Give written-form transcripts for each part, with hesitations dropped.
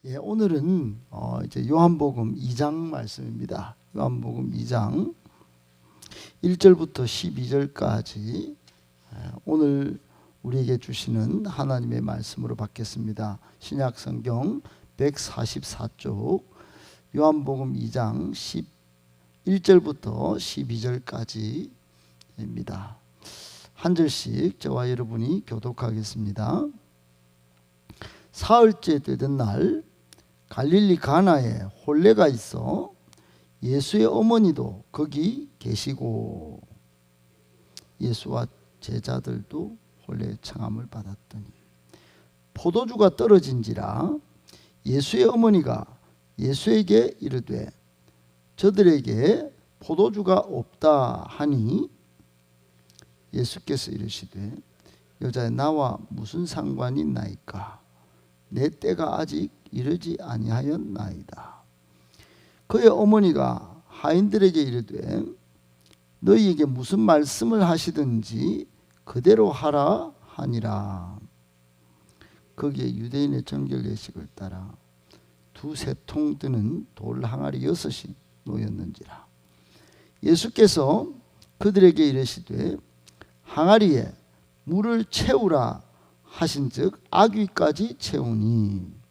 예, 오늘은 이제 요한복음 2장 말씀입니다. 요한복음 2장 1절부터 12절까지 오늘 우리에게 주시는 하나님의 말씀으로 받겠습니다. 신약 성경 144쪽 요한복음 2장 11절부터 12절까지입니다. 한 절씩 저와 여러분이 교독하겠습니다. 사흘째 되던 날 갈릴리 가나에 혼례가 있어 예수의 어머니도 거기 계시고 예수와 제자들도 혼례 청함을 받았더니 포도주가 떨어진지라 예수의 어머니가 예수에게 이르되 저들에게 포도주가 없다 하니 예수께서 이르시되 여자여 나와 무슨 상관이 있나이까 내 때가 아직 이르지 아니하였나이다. 그의 어머니가 하인들에게 이르되 너희에게 무슨 말씀을 하시든지 그대로 하라 하니라. 거기에 유대인의 정결 예식을 따라 두세 통 드는 돌 항아리 6이 놓였는지라. 예수께서 그들에게 이르시되 항아리에 물을 채우라 하신즉 아귀까지 채우니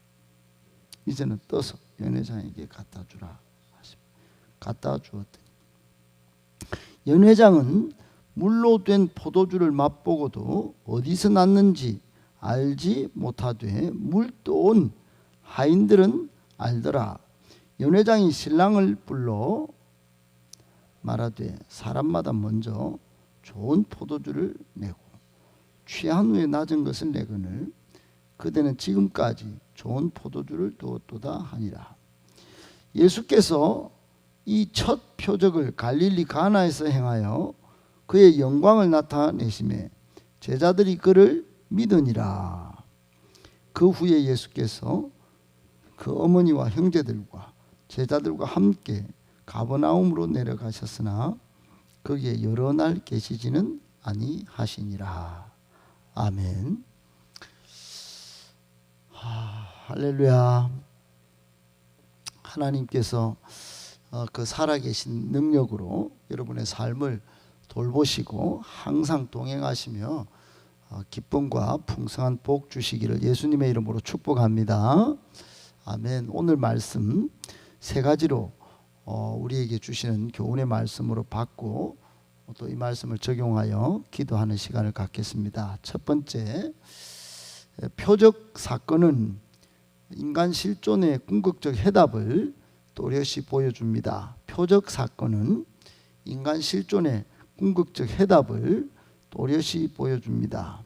이제는 떠서 연회장에게 갖다 주라 하시고 갖다 주었더니 연회장은 물로 된 포도주를 맛보고도 어디서 났는지 알지 못하되 물 떠온 하인들은 알더라. 연회장이 신랑을 불러 말하되 사람마다 먼저 좋은 포도주를 내고 취한 후에 낮은 것을 내거늘 그대는 지금까지 좋은 포도주를 두었도다 하니라. 예수께서 이 첫 표적을 갈릴리 가나에서 행하여 그의 영광을 나타내심에 제자들이 그를 믿으니라. 그 후에 예수께서 그 어머니와 형제들과 제자들과 함께 가버나움으로 내려가셨으나 거기에 여러 날 계시지는 아니하시니라. 아멘. 할렐루야. 하나님께서 그 살아계신 능력으로 여러분의 삶을 돌보시고 항상 동행하시며 기쁨과 풍성한 복 주시기를 예수님의 이름으로 축복합니다. 아멘. 오늘 말씀 세 가지로 우리에게 주시는 교훈의 말씀으로 받고 또 이 말씀을 적용하여 기도하는 시간을 갖겠습니다. 첫 번째, 표적 사건은 인간 실존의 궁극적 해답을 또렷이 보여줍니다. 표적 사건은 인간 실존의 궁극적 해답을 또렷이 보여줍니다.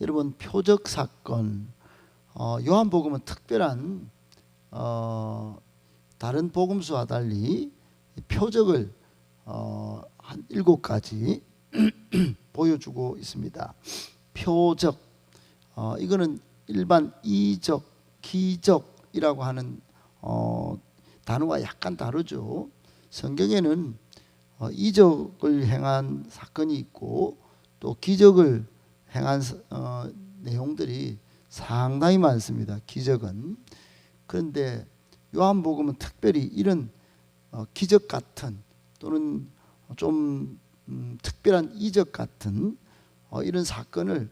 여러분, 표적 사건, 요한복음은 특별한 다른 복음서와 달리 표적을 한 7가지 보여주고 있습니다. 표적, 이거는 일반 이적, 기적이라고 하는 단어와 약간 다르죠. 성경에는 이적을 행한 사건이 있고 또 기적을 행한 내용들이 상당히 많습니다. 기적은. 그런데 요한복음은 특별히 이런 기적 같은 또는 좀 특별한 이적 같은 이런 사건을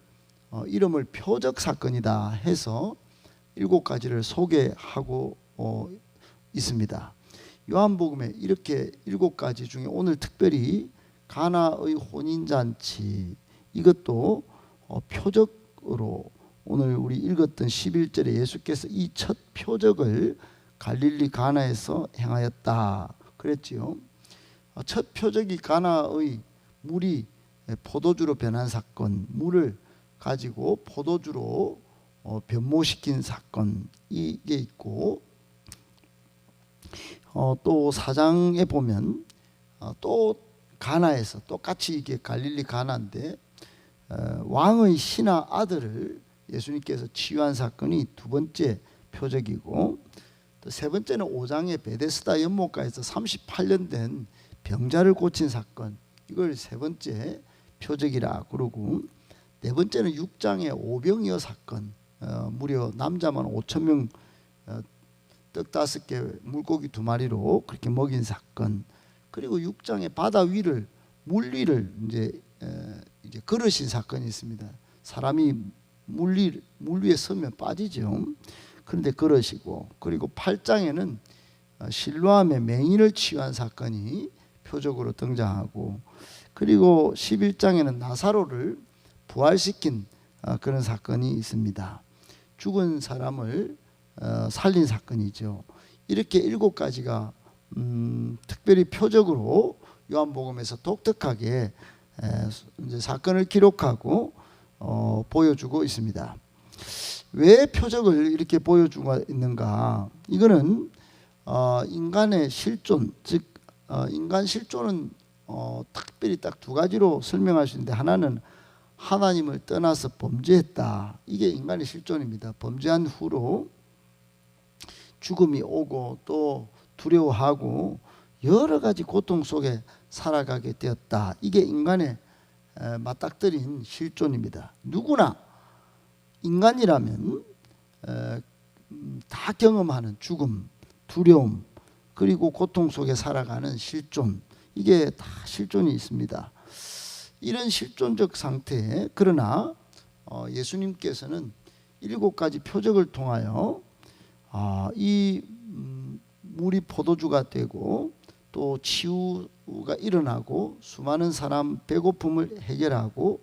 이름을 표적 사건이다 해서 7가지를 소개하고 있습니다. 요한복음에 이렇게 7가지 중에 오늘 특별히 가나의 혼인잔치, 이것도 표적으로 오늘 우리 읽었던 11절에 예수께서 이 첫 표적을 갈릴리 가나에서 행하였다 그랬지요. 첫 표적이 가나의 물이 포도주로 변한 사건, 물을 가지고 포도주로 변모시킨 사건, 이게 있고 또 4장에 보면 또 가나에서 똑같이 이게 갈릴리 가나인데 왕의 신하 아들을 예수님께서 치유한 사건이 두 번째 표적이고 또 세 번째는 5장의 베데스다 연못가에서 38년 된 병자를 고친 사건, 이걸 세 번째 표적이라 그러고 네 번째는 6장의 오병이어 사건, 무려 남자만 5천 명 떡 5개 물고기 2마리로 그렇게 먹인 사건, 그리고 6장에 바다 위를 물 위를 이제 걸으신 사건이 있습니다. 사람이 물 위에 서면 빠지죠. 그런데 걸으시고, 그리고 8장에는 실로암의 맹인을 치유한 사건이 표적으로 등장하고, 그리고 11장에는 나사로를 부활시킨 그런 사건이 있습니다. 죽은 사람을 살린 사건이죠. 이렇게 7가지가 특별히 표적으로 요한복음에서 독특하게 이제 사건을 기록하고 보여주고 있습니다. 왜 표적을 이렇게 보여주고 있는가? 이거는 인간의 실존, 즉 인간 실존은 특별히 딱 2가지로 설명할 수 있는데, 하나는 하나님을 떠나서 범죄했다. 이게 인간의 실존입니다. 범죄한 후로 죽음이 오고 또 두려워하고 여러 가지 고통 속에 살아가게 되었다. 이게 인간의 맞닥뜨린 실존입니다. 누구나 인간이라면 다 경험하는 죽음, 두려움, 그리고 고통 속에 살아가는 실존, 이게 다 실존이 있습니다. 이런 실존적 상태에, 그러나 예수님께서는 7가지 표적을 통하여 이 물이 포도주가 되고 또 치유가 일어나고 수많은 사람 배고픔을 해결하고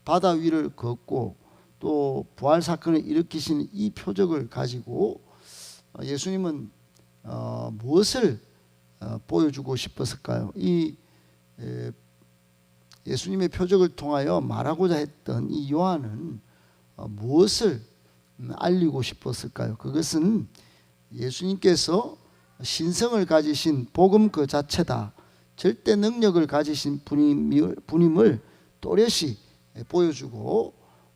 바다 위를 걷고 또 부활 사건을 일으키신 이 표적을 가지고 예수님은 무엇을 보여주고 싶었을까요? 이 예수님의 표적을 통하여 말하고자 했던 이 요한은 무엇을 알리고 싶었을까요? 그것은 예수님께서 신성을 가지신 복음 그 자체다, 절대 능력을 가지신 분임을 또렷이 보여주고,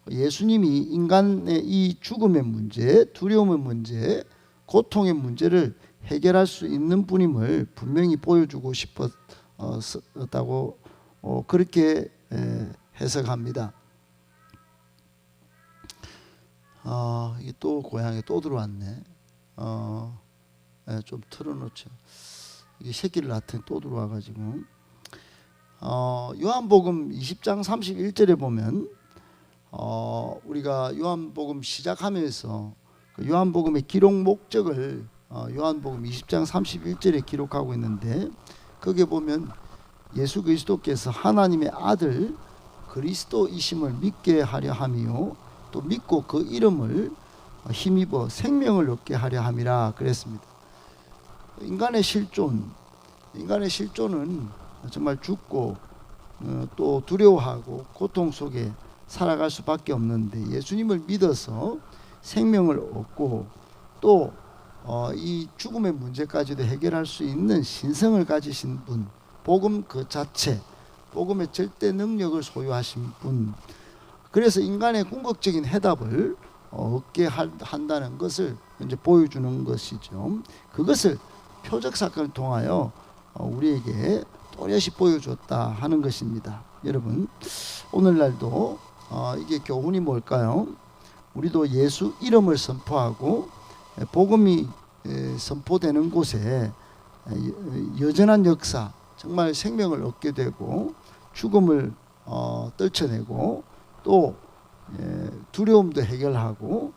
예수님이 인간의 이 죽음의 문제, 두려움의 문제, 고통의 문제를 해결할 수 있는 분임을 분명히 보여주고 싶었다고 그렇게 해석합니다. 이게 또 고향에 또 들어왔네. 좀 틀어놓죠. 이게 새끼를 낳더니 또 들어와가지고. 요한복음 20장 31절에 보면 우리가 요한복음 시작하면서 그 요한복음의 기록 목적을 요한복음 20장 31절에 기록하고 있는데, 거기에 보면 예수 그리스도께서 하나님의 아들 그리스도이심을 믿게 하려 함이요 또 믿고 그 이름을 힘입어 생명을 얻게 하려 함이라 그랬습니다. 인간의 실존은 정말 죽고 또 두려워하고 고통 속에 살아갈 수밖에 없는데, 예수님을 믿어서 생명을 얻고 또 이 죽음의 문제까지도 해결할 수 있는 신성을 가지신 분, 복음 그 자체, 복음의 절대 능력을 소유하신 분, 그래서 인간의 궁극적인 해답을 얻게 한다는 것을 이제 보여주는 것이죠. 그것을 표적 사건을 통하여 우리에게 또렷이 보여줬다 하는 것입니다. 여러분, 오늘날도 이게 교훈이 뭘까요? 우리도 예수 이름을 선포하고 복음이 선포되는 곳에 여전한 역사, 정말 생명을 얻게 되고 죽음을 떨쳐내고 또 두려움도 해결하고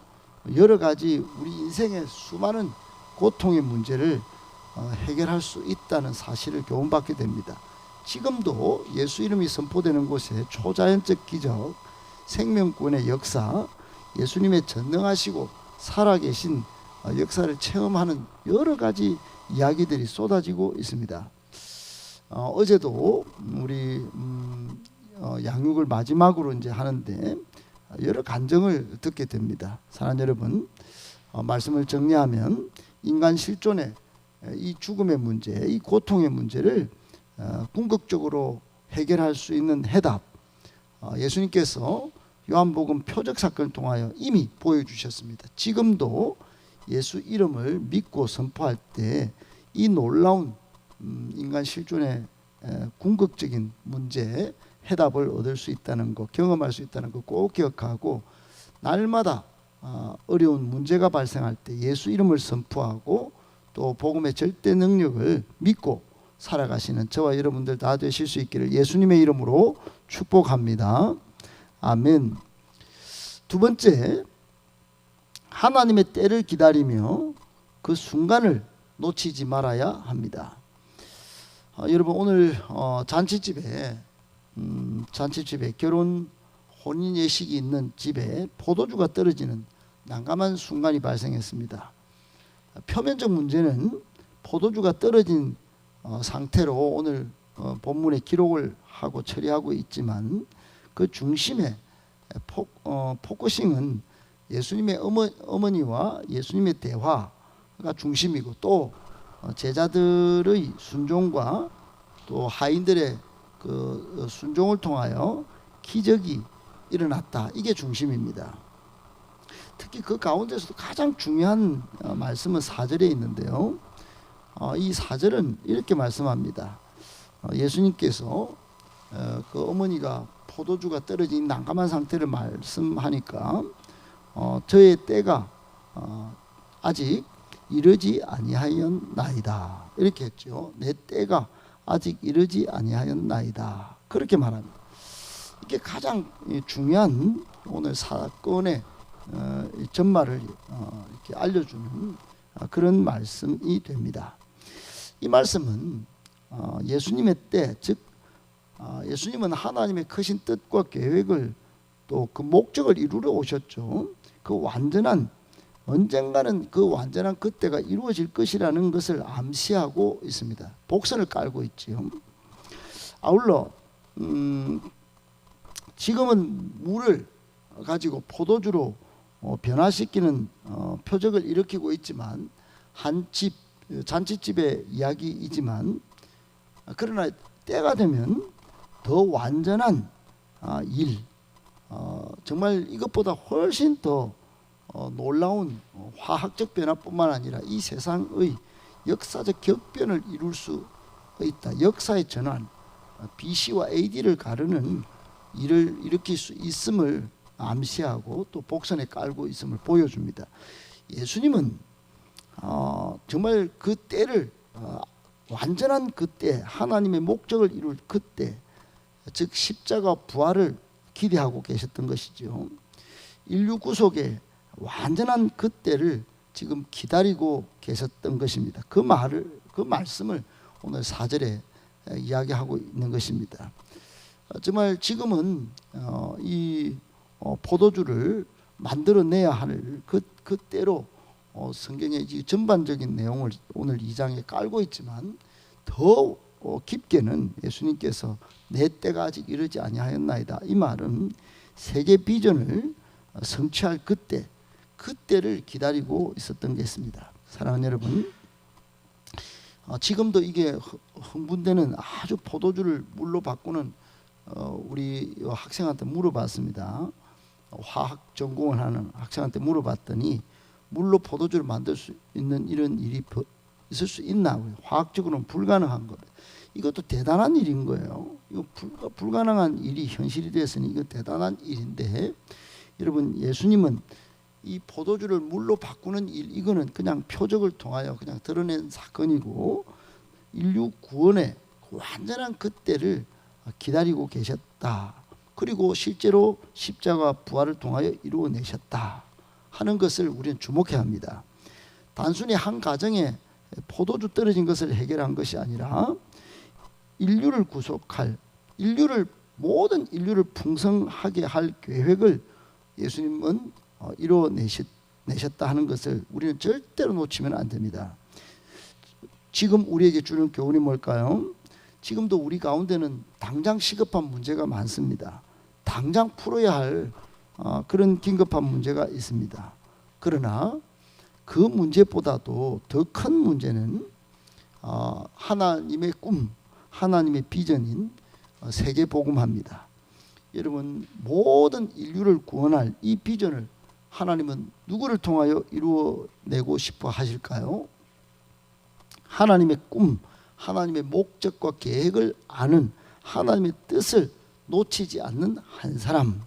여러 가지 우리 인생의 수많은 고통의 문제를 해결할 수 있다는 사실을 교훈받게 됩니다. 지금도 예수 이름이 선포되는 곳에 초자연적 기적, 생명권의 역사, 예수님의 전능하시고 살아계신 역사를 체험하는 여러 가지 이야기들이 쏟아지고 있습니다. 어제도 우리 양육을 마지막으로 이제 하는데 여러 간증을 듣게 됩니다. 사랑하는 여러분, 말씀을 정리하면 인간 실존의 이 죽음의 문제, 이 고통의 문제를 궁극적으로 해결할 수 있는 해답, 예수님께서 요한복음 표적 사건을 통하여 이미 보여주셨습니다. 지금도 예수 이름을 믿고 선포할 때 이 놀라운 인간 실존의 궁극적인 문제에 해답을 얻을 수 있다는 것, 경험할 수 있다는 것 꼭 기억하고, 날마다 어려운 문제가 발생할 때 예수 이름을 선포하고 또 복음의 절대 능력을 믿고 살아가시는 저와 여러분들 다 되실 수 있기를 예수님의 이름으로 축복합니다. 아멘. 두 번째, 하나님의 때를 기다리며 그 순간을 놓치지 말아야 합니다. 여러분 오늘 잔치집에 결혼 혼인 예식이 있는 집에 포도주가 떨어지는 난감한 순간이 발생했습니다. 표면적 문제는 포도주가 떨어진 상태로 오늘 본문에 기록을 하고 처리하고 있지만 그 중심에 포커싱은 예수님의 어머니와 예수님의 대화가 중심이고 또 제자들의 순종과 또 하인들의 그 순종을 통하여 기적이 일어났다. 이게 중심입니다. 특히 그 가운데서도 가장 중요한 말씀은 4절에 있는데요. 이 4절은 이렇게 말씀합니다. 예수님께서 그 어머니가 포도주가 떨어진 난감한 상태를 말씀하니까 저의 때가 아직 이르지 아니하였나이다. 이렇게 했죠. 내 때가 아직 이르지 아니하였나이다. 그렇게 말합니다. 이게 가장 중요한 오늘 사건의 전말을 이렇게 알려주는 그런 말씀이 됩니다. 이 말씀은 예수님의 때, 즉 예수님은 하나님의 크신 뜻과 계획을 또 그 목적을 이루러 오셨죠. 언젠가는 그 완전한 그때가 이루어질 것이라는 것을 암시하고 있습니다. 복선을 깔고 있지요. 아울러 지금은 물을 가지고 포도주로 변화시키는 표적을 일으키고 있지만 잔치집의 이야기이지만 그러나 때가 되면 더 완전한 일, 정말 이것보다 훨씬 더 놀라운 화학적 변화뿐만 아니라 이 세상의 역사적 격변을 이룰 수 있다. 역사의 전환, BC와 AD를 가르는 일을 일으킬 수 있음을 암시하고 또 복선에 깔고 있음을 보여줍니다. 예수님은 정말 그 때를 완전한 그때, 하나님의 목적을 이룰 그때, 즉 십자가 부활을 기대하고 계셨던 것이죠. 인류 구속의 완전한 그때를 지금 기다리고 계셨던 것입니다. 그 말씀을 오늘 4절에 이야기하고 있는 것입니다. 정말 지금은 이 포도주를 만들어내야 할 그때로 성경의 전반적인 내용을 오늘 2장에 깔고 있지만 더 깊게는 예수님께서 내 때가 아직 이르지 아니하였나이다. 이 말은 세계 비전을 성취할 그때를 기다리고 있었던 게 있습니다. 사랑하는 여러분, 지금도 이게 흥분되는 아주 포도주를 물로 바꾸는 우리 학생한테 물어봤습니다. 화학 전공을 하는 학생한테 물어봤더니 물로 포도주를 만들 수 있는 이런 일이 있을 수 있나? 화학적으로는 불가능한 겁니다. 이것도 대단한 일인 거예요. 이거 불가능한 일이 현실이 됐으니 이거 대단한 일인데, 여러분 예수님은 이 포도주를 물로 바꾸는 일, 이거는 그냥 표적을 통하여 그냥 드러낸 사건이고 인류 구원의 완전한 그때를 기다리고 계셨다. 그리고 실제로 십자가 부활을 통하여 이루어내셨다 하는 것을 우리는 주목해야 합니다. 단순히 한 가정에 포도주 떨어진 것을 해결한 것이 아니라 인류를 구속할, 모든 인류를 풍성하게 할 계획을 예수님은 이루어내셨다 하는 것을 우리는 절대로 놓치면 안 됩니다. 지금 우리에게 주는 교훈이 뭘까요? 지금도 우리 가운데는 당장 시급한 문제가 많습니다. 당장 풀어야 할 그런 긴급한 문제가 있습니다. 그러나 그 문제보다도 더 큰 문제는 하나님의 꿈, 하나님의 비전인 세계복음화입니다. 여러분, 모든 인류를 구원할 이 비전을 하나님은 누구를 통하여 이루어내고 싶어 하실까요? 하나님의 꿈, 하나님의 목적과 계획을 아는, 하나님의 뜻을 놓치지 않는 한 사람,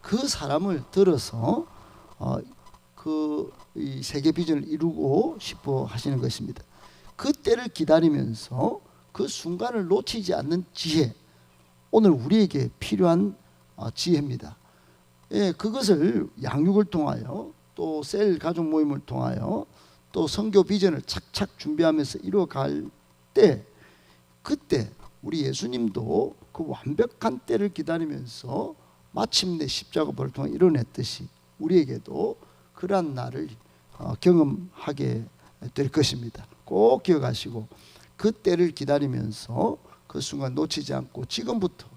그 사람을 들어서 이 세계 비전을 이루고 싶어 하시는 것입니다. 그 때를 기다리면서 그 순간을 놓치지 않는 지혜, 오늘 우리에게 필요한 지혜입니다. 예, 그것을 양육을 통하여 또 셀 가족 모임을 통하여 또 선교 비전을 착착 준비하면서 이루어갈 때, 그때 우리 예수님도 그 완벽한 때를 기다리면서 마침내 십자가를 통해 이뤄냈듯이 우리에게도 그러한 날을 경험하게 될 것입니다. 꼭 기억하시고 그 때를 기다리면서 그 순간 놓치지 않고 지금부터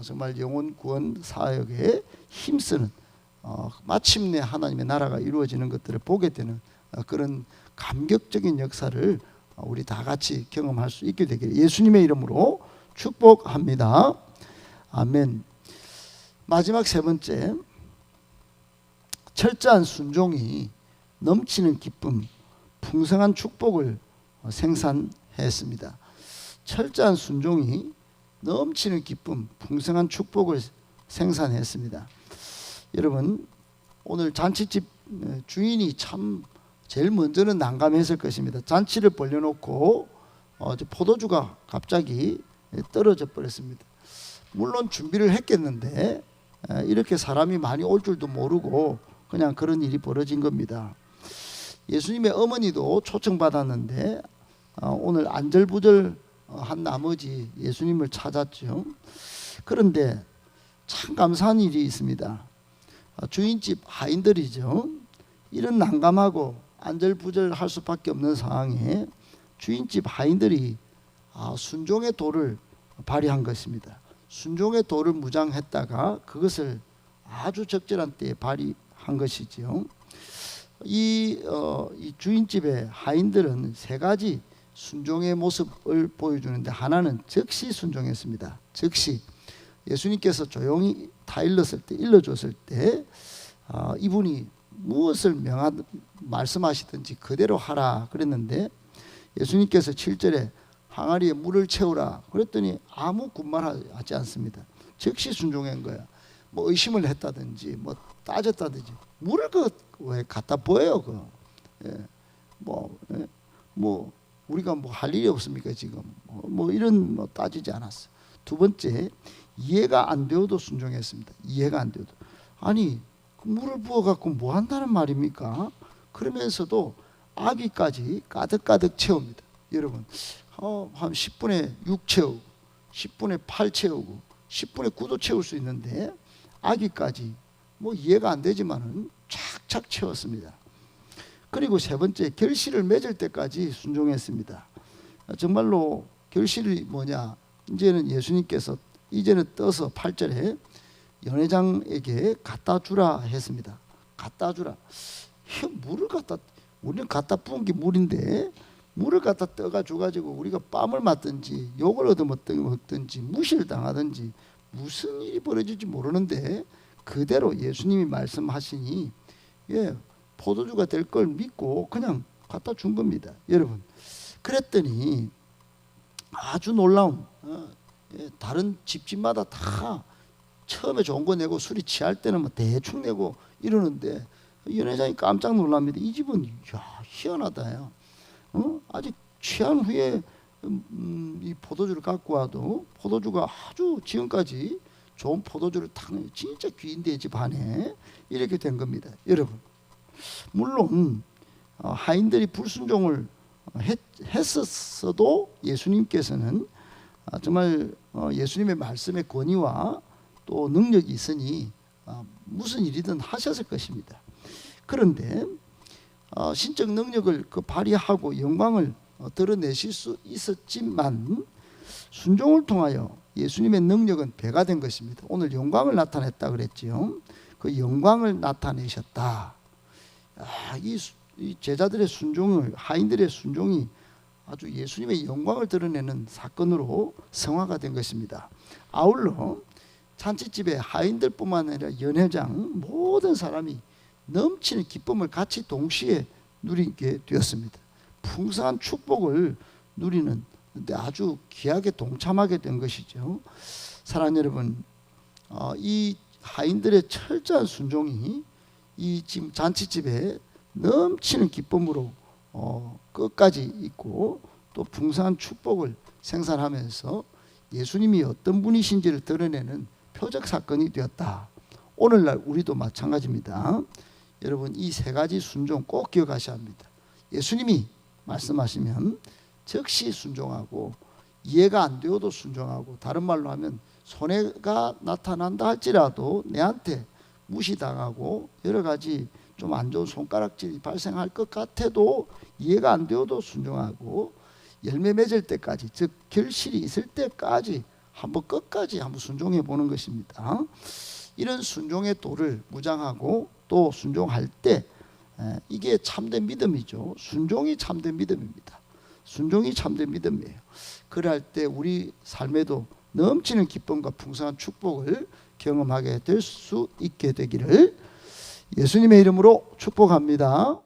정말 영혼 구원 사역에 힘쓰는 마침내 하나님의 나라가 이루어지는 것들을 보게 되는 그런 감격적인 역사를 우리 다 같이 경험할 수 있게 되기를 예수님의 이름으로 축복합니다. 아멘. 마지막 세 번째, 철저한 순종이 넘치는 기쁨, 풍성한 축복을 생산했습니다. 철저한 순종이 넘치는 기쁨, 풍성한 축복을 생산했습니다. 여러분, 오늘 잔치집 주인이 참 제일 먼저는 난감했을 것입니다. 잔치를 벌려놓고 포도주가 갑자기 떨어져 버렸습니다. 물론 준비를 했겠는데 이렇게 사람이 많이 올 줄도 모르고 그냥 그런 일이 벌어진 겁니다. 예수님의 어머니도 초청받았는데 오늘 안절부절한 나머지 예수님을 찾았죠. 그런데 참 감사한 일이 있습니다. 주인집 하인들이죠. 이런 난감하고 안절부절할 수밖에 없는 상황에 주인집 하인들이 순종의 도를 발휘한 것입니다. 순종의 도를 무장했다가 그것을 아주 적절한 때에 발휘한 것이죠. 이 주인집의 하인들은 세 가지 순종의 모습을 보여주는데, 하나는 즉시 순종했습니다. 즉시 예수님께서 조용히 다 일러줬을 때 이분이 무엇을 말씀하시든지 그대로 하라 그랬는데, 예수님께서 7절에 항아리에 물을 채우라 그랬더니 아무 군말하지 않습니다. 즉시 순종한 거야. 뭐 의심을 했다든지 뭐 따졌다든지 물을 왜 갖다 부어요? 뭐 우리가 뭐 할 일이 없습니까 지금? 뭐 이런 따지지 않았어. 두 번째, 이해가 안 되어도 순종했습니다. 이해가 안 되어도, 아니 물을 부어 갖고 뭐 한다는 말입니까? 그러면서도 아기까지 가득가득 채웁니다. 여러분, 한 10분에 6 채우고 10분에 8 채우고 10분에 9도 채울 수 있는데 아기까지 뭐 이해가 안 되지만은 착착 채웠습니다. 그리고 세 번째, 결실을 맺을 때까지 순종했습니다. 정말로 결실이 뭐냐? 이제는 예수님께서 이제는 떠서 8절에 연회장에게 갖다 주라 했습니다. 갖다 주라. 물을 우리는 갖다 부은 게 물인데 물을 갖다 떠가 줘가지고 우리가 뺨을 맞든지 욕을 얻어먹든지 무시를 당하든지 무슨 일이 벌어질지 모르는데 그대로 예수님이 말씀하시니 포도주가 될 걸 믿고 그냥 갖다 준 겁니다. 여러분, 그랬더니 아주 놀라운, 다른 집집마다 다 처음에 좋은 거 내고 술이 취할 때는 뭐 대충 내고 이러는데 연회장이 깜짝 놀랍니다. 이 집은 희한하다요. 아직 취한 후에 이 포도주를 갖고 와도 포도주가 아주 지금까지 좋은 포도주를 타는 진짜 귀인데 집 안에 이렇게 된 겁니다. 여러분, 물론 하인들이 불순종을 했었어도 예수님께서는 정말 예수님의 말씀의 권위와 또 능력이 있으니 무슨 일이든 하셨을 것입니다. 그런데 신적 능력을 발휘하고 영광을 드러내실 수 있었지만 순종을 통하여 예수님의 능력은 배가 된 것입니다. 오늘 영광을 나타냈다 그랬지요. 그 영광을 나타내셨다. 이 제자들의 순종을, 하인들의 순종이 아주 예수님의 영광을 드러내는 사건으로 성화가 된 것입니다. 아울러 잔치집에 하인들뿐만 아니라 연회장 모든 사람이 넘치는 기쁨을 같이 동시에 누리게 되었습니다. 풍성한 축복을 누리는 아주 귀하게 동참하게 된 것이죠. 사랑하는 여러분, 이 하인들의 철저한 순종이 이 지금 잔치집에 넘치는 기쁨으로 끝까지 있고 또 풍성한 축복을 생산하면서 예수님이 어떤 분이신지를 드러내는 표적 사건이 되었다. 오늘날 우리도 마찬가지입니다. 여러분, 이 세 가지 순종 꼭 기억하셔야 합니다. 예수님이 말씀하시면 즉시 순종하고, 이해가 안 되어도 순종하고, 다른 말로 하면 손해가 나타난다 할지라도 내한테 무시당하고 여러 가지 좀 안 좋은 손가락질이 발생할 것 같아도 이해가 안 되어도 순종하고, 열매 맺을 때까지, 즉 결실이 있을 때까지 한번 끝까지 한번 순종해 보는 것입니다. 이런 순종의 도를 무장하고 또 순종할 때 이게 참된 믿음이죠. 순종이 참된 믿음입니다. 순종이 참된 믿음이에요. 그럴 때 우리 삶에도 넘치는 기쁨과 풍성한 축복을 경험하게 될 수 있게 되기를 예수님의 이름으로 축복합니다.